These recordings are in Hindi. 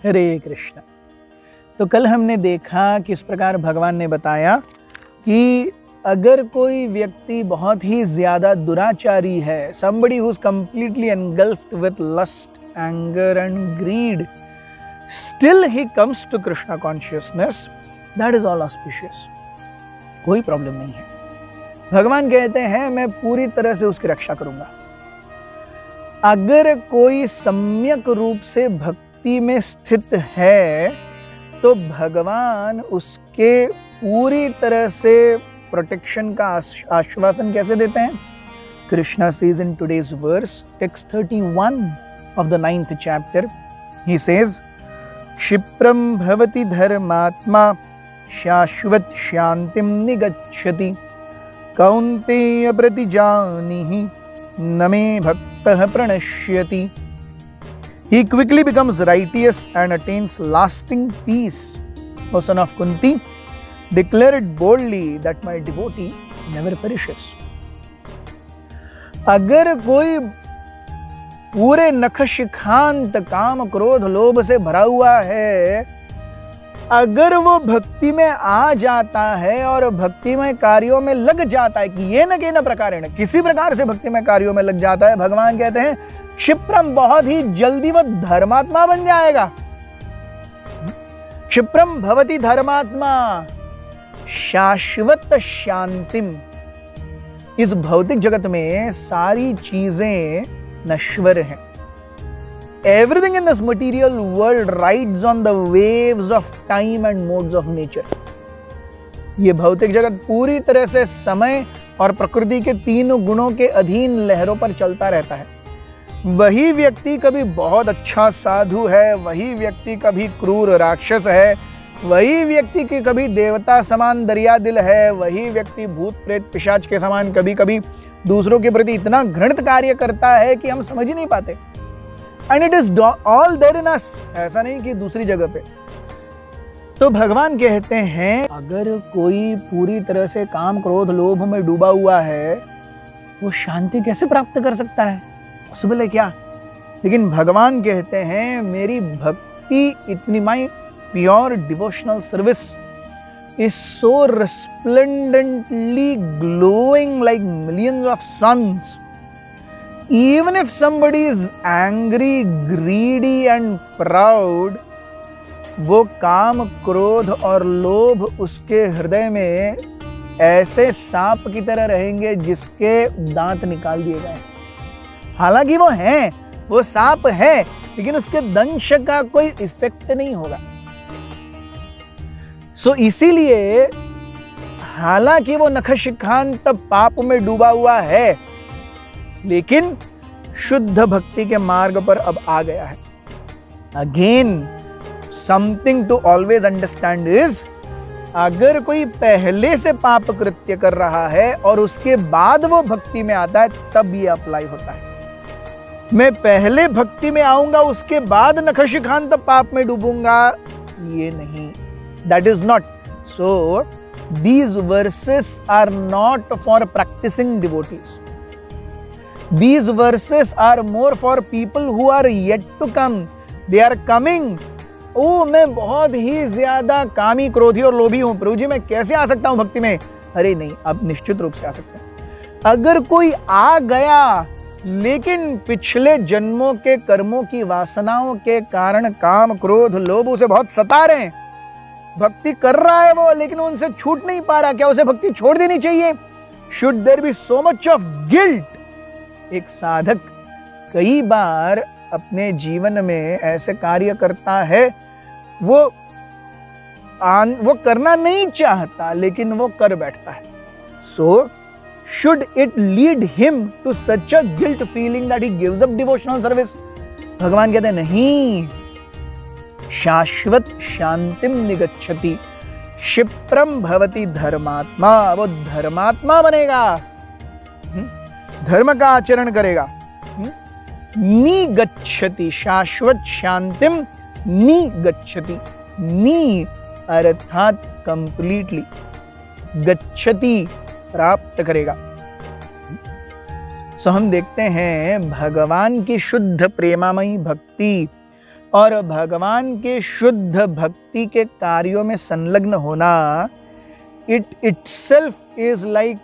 हरे कृष्ण। तो कल हमने देखा किस प्रकार भगवान ने बताया कि अगर कोई व्यक्ति बहुत ही ज्यादा दुराचारी है, somebody who's completely engulfed with lust, anger and greed, still he comes to Krishna consciousness, that is all auspicious, कोई प्रॉब्लम नहीं है। भगवान कहते हैं मैं पूरी तरह से उसकी रक्षा करूंगा। अगर कोई सम्यक रूप से भक्ति में स्थित है तो भगवान उसके पूरी तरह से प्रोटेक्शन का आश्वासन कैसे देते हैं? Krishna says in today's verse, text 31 of the 9th chapter, he says क्षिप्रम भवति धर्मात्मा शाश्वत शांतिम निगच्छति कौन्तेय प्रतिजानीहि न मे भक्तः प्रणश्यति। He quickly becomes righteous and attains lasting peace. O son of Kunti, declare it boldly that my devotee never perishes. अगर कोई पूरे नखशिखांत काम क्रोध लोभ से भरा हुआ है, अगर वो भक्ति में आ जाता है और भक्ति में कार्यों में लग जाता है कि ये न के न प्रकारेण, किसी प्रकार से भक्ति में कार्यों में लग जाता है, भगवान कहते हैं क्षिप्रम, बहुत ही जल्दी वो धर्मात्मा बन जाएगा। क्षिप्रम भवति धर्मात्मा शाश्वत शांतिम। इस भौतिक जगत में सारी चीजें नश्वर हैं। Everything in this material world rides on the waves of time and modes of nature. ये भौतिक जगत पूरी तरह से समय और प्रकृति के तीनों गुणों के अधीन लहरों पर चलता रहता है। वही व्यक्ति कभी बहुत अच्छा साधु है, वही व्यक्ति कभी क्रूर राक्षस है, वही व्यक्ति की कभी देवता समान दरिया दिल है, वही व्यक्ति भूत प्रेत पिशाच के समान कभी कभी दूसरों के प्रति इतना घृणित कार्य करता है कि हम समझ ही नहीं पाते। And it is all there in us, ऐसा नहीं कि दूसरी जगह पे। तो भगवान कहते हैं अगर कोई पूरी तरह से काम क्रोध लोभ में डूबा हुआ है, वो शांति कैसे प्राप्त कर सकता है? पॉसिबल है क्या? लेकिन भगवान कहते हैं मेरी भक्ति इतनी, my pure devotional service is so resplendently glowing like millions of suns. Even if somebody is angry, greedy and proud, वो काम क्रोध और लोभ उसके हृदय में ऐसे सांप की तरह रहेंगे जिसके दांत निकाल दिए गए। हालांकि वो हैं, वो सांप है, लेकिन उसके दंश का कोई इफेक्ट नहीं होगा। सो इसीलिए हालांकि वो नखशिखांत पाप में डूबा हुआ है, लेकिन शुद्ध भक्ति के मार्ग पर अब आ गया है। Again something to always understand is, अगर कोई पहले से पाप कृत्य कर रहा है और उसके बाद वो भक्ति में आता है, तब ये अप्लाई होता है। मैं पहले भक्ति में आऊंगा उसके बाद नखशिखांत पाप में डूबूंगा, ये नहीं, that is not so. These verses are not for practising devotees. These verses are more for people who are yet to come. They are coming. ओ मैं बहुत ही ज्यादा कामी क्रोधी और लोभी हूं, प्रभु जी मैं कैसे आ सकता हूं भक्ति में? अरे नहीं, आप निश्चित रूप से आ सकते हैं। अगर कोई आ गया लेकिन पिछले जन्मों के कर्मों की वासनाओं के कारण काम क्रोध लोभ उसे बहुत सता रहे हैं, भक्ति कर रहा है वो लेकिन उनसे छूट नहीं पा रहा, क्या उसे भक्ति छोड़ देनी चाहिए? Should there be so much of guilt? एक साधक कई बार अपने जीवन में ऐसे कार्य करता है, वो करना नहीं चाहता लेकिन वो कर बैठता है। So should it lead him to such a guilt feeling that he gives up devotional service? भगवान कहते हैं नहीं, शाश्वत शांतिम निगच्छति क्षिप्रम भवति धर्मात्मा, वो धर्मात्मा बनेगा, धर्म का आचरण करेगा। निगच्छति, शाश्वत शांतिम निगच्छति, नी अर्थात कंप्लीटली, गच्छति प्राप्त करेगा। सो हम देखते हैं भगवान की शुद्ध प्रेमामयी भक्ति और भगवान के शुद्ध भक्ति के कार्यों में संलग्न होना, it itself is like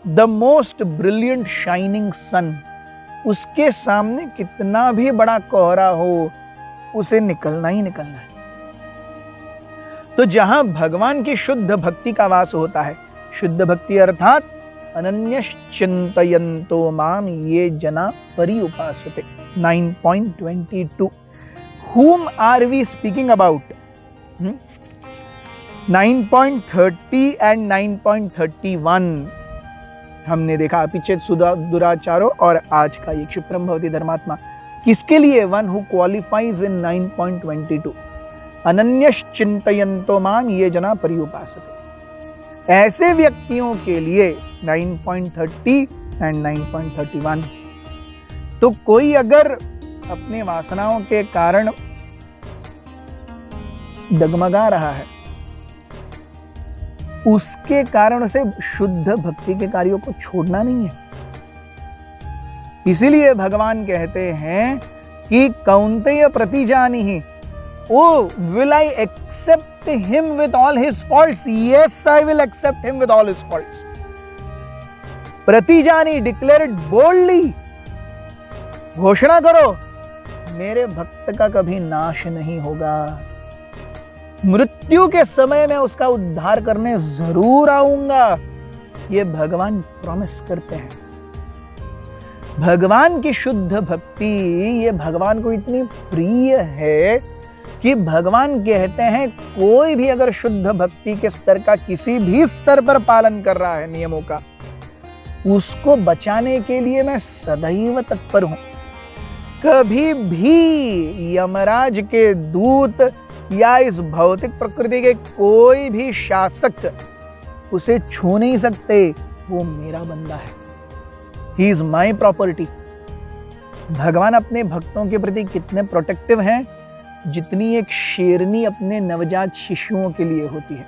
the most brilliant shining sun. उसके सामने कितना भी बड़ा कोहरा हो, उसे निकलना ही निकलना है। तो जहां भगवान की शुद्ध भक्ति का वास होता है, शुद्ध भक्ति अर्थात अनन्यश्चिन्तयन्तो माम ये जना पर्युपासते। 9.22 whom are we speaking about? 9.30 and 9.31 हमने देखा अपिचेत दुराचारो और आज का ये क्षिप्रम भवति धर्मात्मा किसके लिए? वन हु क्वालिफाइज इन 9.22 अनन्यश्चिन्तयन्तो माम ये जना पर्युपासते। ऐसे व्यक्तियों के लिए 9.30 एंड 9.31। तो कोई अगर अपने वासनाओं के कारण डगमगा रहा है, उसके कारण से शुद्ध भक्ति के कार्यों को छोड़ना नहीं है। इसीलिए भगवान कहते हैं कि कौन्तेय प्रतिजानीहि, oh will I accept him with all his faults? Yes, I will accept him with all his faults. प्रतिजानी, डिक्लेयर इट बोल्डली, घोषणा करो, मेरे भक्त का कभी नाश नहीं होगा। मृत्यु के समय में उसका उद्धार करने जरूर आऊंगा, ये भगवान प्रॉमिस करते हैं। भगवान की शुद्ध भक्ति ये भगवान को इतनी प्रिय है कि भगवान कहते हैं कोई भी अगर शुद्ध भक्ति के स्तर का किसी भी स्तर पर पालन कर रहा है नियमों का, उसको बचाने के लिए मैं सदैव तत्पर हूं। कभी भी यमराज के दूत या इस भौतिक प्रकृति के कोई भी शासक उसे छू नहीं सकते, वो मेरा बंदा है। He is my property. भगवान अपने भक्तों के प्रति कितने प्रोटेक्टिव हैं, जितनी एक शेरनी अपने नवजात शिशुओं के लिए होती है।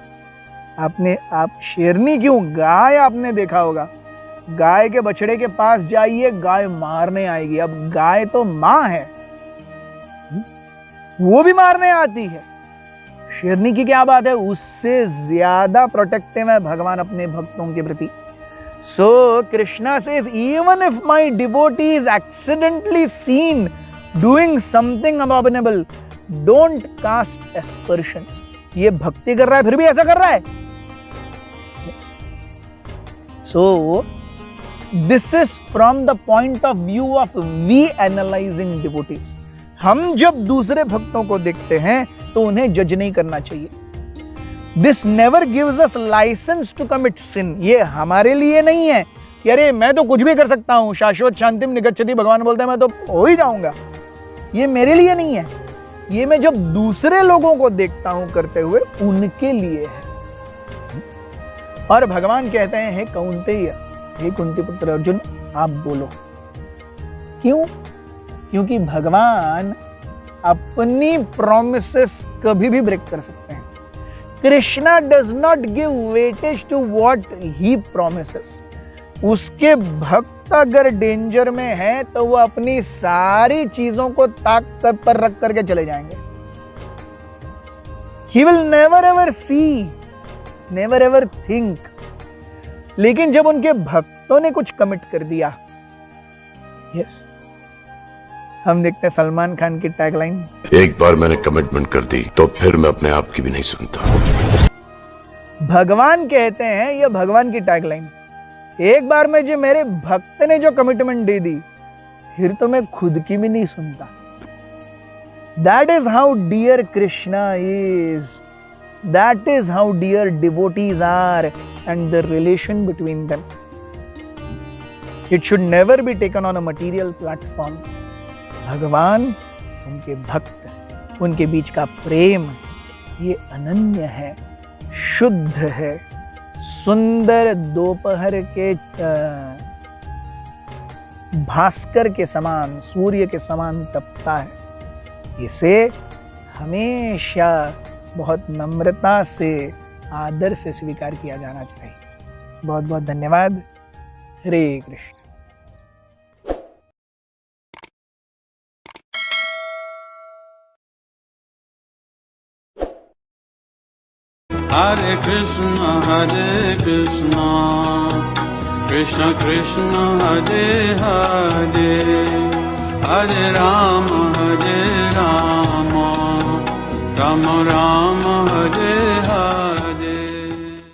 आप शेरनी क्यों, गाय आपने देखा होगा, गाय के बछड़े के पास जाइए, गाय मारने आएगी। अब गाय तो मां है, वो भी मारने आती है, शेरनी की क्या बात है? उससे ज्यादा प्रोटेक्टिव है भगवान अपने भक्तों के प्रति। So Krishna says, even if my devotee is accidentally seen doing something abominable, don't cast aspersions. ये भक्ति कर रहा है फिर भी ऐसा कर रहा है। So this is from the point of view of we analysing devotees. हम जब दूसरे भक्तों को देखते हैं तो उन्हें जज नहीं करना चाहिए। This never gives us licence to commit sin. ये हमारे लिए नहीं है कि अरे मैं तो कुछ भी कर सकता हूं, शाश्वत शांतिम निगच्छति, भगवान बोलते हैं मैं तो हो ही जाऊंगा। ये मेरे लिए नहीं है, ये मैं जब दूसरे लोगों को देखता हूं करते हुए उनके लिए है। और भगवान कहते हैं, हे कौन्तेय, हे कुंती पुत्र अर्जुन, आप बोलो। क्यों? क्योंकि भगवान अपनी प्रॉमिसेस कभी भी ब्रेक कर सकते हैं। Krishna does not give weightage to what he promises. उसके भक्त अगर डेंजर में है तो वो अपनी सारी चीजों को ताक पर रख करके चले जाएंगे। He will never ever see, never ever think. लेकिन जब उनके भक्तों ने कुछ कमिट कर दिया, यस, हम देखते हैं सलमान खान की टैगलाइन, एक बार मैंने कमिटमेंट कर दी तो फिर मैं अपने आप की भी नहीं सुनता। भगवान कहते हैं, यह भगवान की टैगलाइन, एक बार में जो मेरे भक्त ने जो कमिटमेंट दे दी फिर तो मैं खुद की भी नहीं सुनता। That is how dear Krishna is, that is how dear devotees are and the relation between them. It should never be taken on a material platform. भगवान, उनके भक्त, उनके बीच का प्रेम ये अनन्य है, शुद्ध है, सुंदर दोपहर के भास्कर के समान, सूर्य के समान तपता है। इसे हमेशा बहुत नम्रता से, आदर से स्वीकार किया जाना चाहिए। बहुत बहुत धन्यवाद। हरे Krishna. Hare Krishna, Krishna Krishna, Hare Hare, Hare Rama,